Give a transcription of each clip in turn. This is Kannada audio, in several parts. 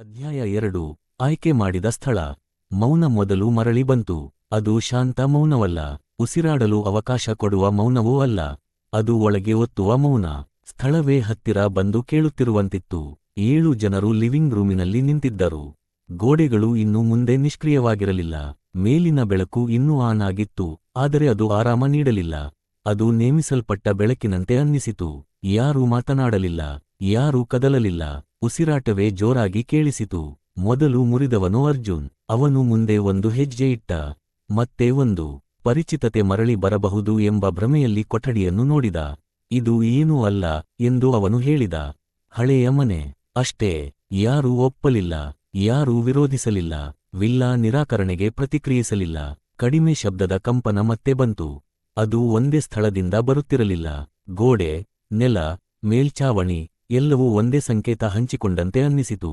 ಅಧ್ಯಾಯ 2 ಆಯ್ಕೆ ಮಾಡಿದ ಸ್ಥಳ. ಮೌನ ಮೊದಲು ಮರಳಿ ಬಂತು. ಅದು ಶಾಂತ ಮೌನವಲ್ಲ, ಉಸಿರಾಡಲು ಅವಕಾಶ ಕೊಡುವ ಮೌನವೂ ಅಲ್ಲ. ಅದು ಒಳಗೆ ಒತ್ತುವ ಮೌನ. ಸ್ಥಳವೇ ಹತ್ತಿರ ಬಂದು ಕೇಳುತ್ತಿರುವಂತಿತ್ತು. 7 ಜನರು ಲಿವಿಂಗ್ ರೂಮಿನಲ್ಲಿ ನಿಂತಿದ್ದರು. ಗೋಡೆಗಳು ಇನ್ನು ಮುಂದೆ ನಿಷ್ಕ್ರಿಯವಾಗಿರಲಿಲ್ಲ. ಮೇಲಿನ ಬೆಳಕು ಇನ್ನೂ ಆನ್ ಆಗಿತ್ತು, ಆದರೆ ಅದು ಆರಾಮ ನೀಡಲಿಲ್ಲ. ಅದು ನೇಮಿಸಲ್ಪಟ್ಟ ಬೆಳಕಿನಂತೆ ಅನ್ನಿಸಿತು. ಯಾರೂ ಮಾತನಾಡಲಿಲ್ಲ, ಯಾರೂ ಕದಲಲಿಲ್ಲ. ಉಸಿರಾಟವೇ ಜೋರಾಗಿ ಕೇಳಿಸಿತು. ಮೊದಲು ಮುರಿದವನು ಅರ್ಜುನ್. ಅವನು ಮುಂದೆ ಒಂದು ಹೆಜ್ಜೆ ಇಟ್ಟ. ಮತ್ತೆ ಒಂದು. ಪರಿಚಿತತೆ ಮರಳಿ ಬರಬಹುದು ಎಂಬ ಭ್ರಮೆಯಲ್ಲಿ ಕೊಠಡಿಯನ್ನು ನೋಡಿದ. ಇದು ಏನೂ ಅಲ್ಲ ಎಂದು ಅವನು ಹೇಳಿದ. ಹಳೆಯ ಮನೆ ಅಷ್ಟೇ. ಯಾರೂ ಒಪ್ಪಲಿಲ್ಲ, ಯಾರೂ ವಿರೋಧಿಸಲಿಲ್ಲ. ವಿಲ್ಲಾ ನಿರಾಕರಣೆಗೆ ಪ್ರತಿಕ್ರಿಯಿಸಲಿಲ್ಲ. ಕಡಿಮೆ ಶಬ್ದದ ಕಂಪನ ಮತ್ತೆ ಬಂತು. ಅದು ಒಂದೇ ಸ್ಥಳದಿಂದ ಬರುತ್ತಿರಲಿಲ್ಲ. ಗೋಡೆ, ನೆಲ, ಮೇಲ್ಛಾವಣಿ ಎಲ್ಲವೂ ಒಂದೇ ಸಂಕೇತ ಹಂಚಿಕೊಂಡಂತೆ ಅನ್ನಿಸಿತು.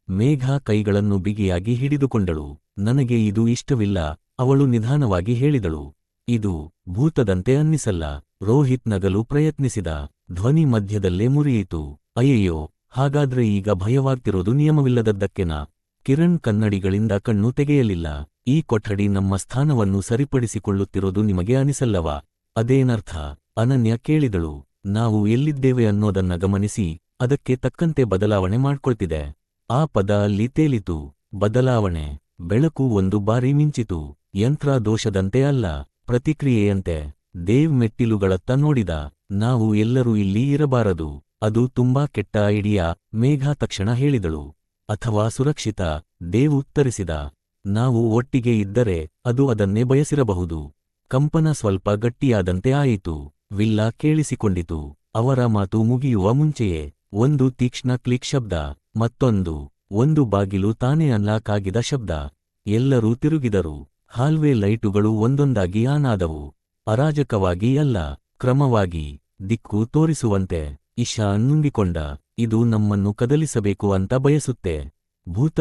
ಮೇಘ ಕೈಗಳನ್ನು ಬಿಗಿಯಾಗಿ ಹಿಡಿದುಕೊಂಡಳು. ನನಗೆ ಇದು ಇಷ್ಟವಿಲ್ಲ, ಅವಳು ನಿಧಾನವಾಗಿ ಹೇಳಿದಳು. ಇದು ಭೂತದಂತೆ ಅನ್ನಿಸಲ್ಲ. ರೋಹಿತ್ ನಗಲು ಪ್ರಯತ್ನಿಸಿದ. ಧ್ವನಿ ಮಧ್ಯದಲ್ಲೇ ಮುರಿಯಿತು. ಅಯ್ಯಯ್ಯೋ, ಹಾಗಾದ್ರೆ ಈಗ ಭಯವಾಗ್ತಿರೋದು ನಿಯಮವಿಲ್ಲದದ್ದಕ್ಕೆನಾ? ಕಿರಣ್ ಕನ್ನಡಿಗಳಿಂದ ಕಣ್ಣು ತೆಗೆಯಲಿಲ್ಲ. ಈ ಕೊಠಡಿ ನಮ್ಮ ಸ್ಥಾನವನ್ನು ಸರಿಪಡಿಸಿಕೊಳ್ಳುತ್ತಿರೋದು ನಿಮಗೆ ಅನಿಸಲ್ಲವಾ? ಅದೇನರ್ಥ? ಅನನ್ಯ ಕೇಳಿದಳು. ನಾವು ಎಲ್ಲಿದ್ದೇವೆ ಅನ್ನೋದನ್ನ ಗಮನಿಸಿ, ಅದಕ್ಕೆ ತಕ್ಕಂತೆ ಬದಲಾವಣೆ ಮಾಡ್ಕೊಳ್ತಿದೆ. ಆ ಪದ ಅಲ್ಲಿ ತೇಲಿತು. ಬದಲಾವಣೆ. ಬೆಳಕು ಒಂದು ಬಾರಿ ಮಿಂಚಿತು. ಯಂತ್ರ ದೋಷದಂತೆ ಅಲ್ಲ, ಪ್ರತಿಕ್ರಿಯೆಯಂತೆ. ದೇವ್ ಮೆಟ್ಟಿಲುಗಳತ್ತ ನೋಡಿದ. ನಾವು ಎಲ್ಲರೂ ಇಲ್ಲಿ ಇರಬಾರದು. ಅದು ತುಂಬಾ ಕೆಟ್ಟ ಐಡಿಯಾ, ಮೇಘ ತಕ್ಷಣ ಹೇಳಿದಳು. ಅಥವಾ ಸುರಕ್ಷಿತ, ದೇವ್ ಉತ್ತರಿಸಿದ. ನಾವು ಒಟ್ಟಿಗೆ ಇದ್ದರೆ ಅದು ಅದನ್ನೇ ಬಯಸಿರಬಹುದು. ಕಂಪನ ಸ್ವಲ್ಪ ಗಟ್ಟಿಯಾದಂತೆ ಆಯಿತು. ವಿಲ್ಲಾ ಕೇಳಿಸಿಕೊಂಡಿತು. ಅವರ ಮಾತು ಮುಗಿಯುವ ಮುಂಚೆಯೇ ಒಂದು ತೀಕ್ಷ್ಣ ಕ್ಲಿಕ್ ಶಬ್ದ. ಒಂದು ಬಾಗಿಲು ತಾನೇ ಅನ್ಲಾಕ್ ಆಗಿದ ಶಬ್ದ. ಎಲ್ಲರೂ ತಿರುಗಿದರು. ಹಾಲ್ವೇ ಲೈಟುಗಳು ಒಂದೊಂದಾಗಿ ಆನ್ ಆದವು. ಅರಾಜಕವಾಗಿ ಅಲ್ಲ, ಕ್ರಮವಾಗಿ, ದಿಕ್ಕು ತೋರಿಸುವಂತೆ. ಇಶಾ ನುಂಗಿಕೊಂಡ. ಇದು ನಮ್ಮನ್ನು ಕದಲಿಸಬೇಕು ಅಂತ ಬಯಸುತ್ತೆ. ಭೂತಗಳು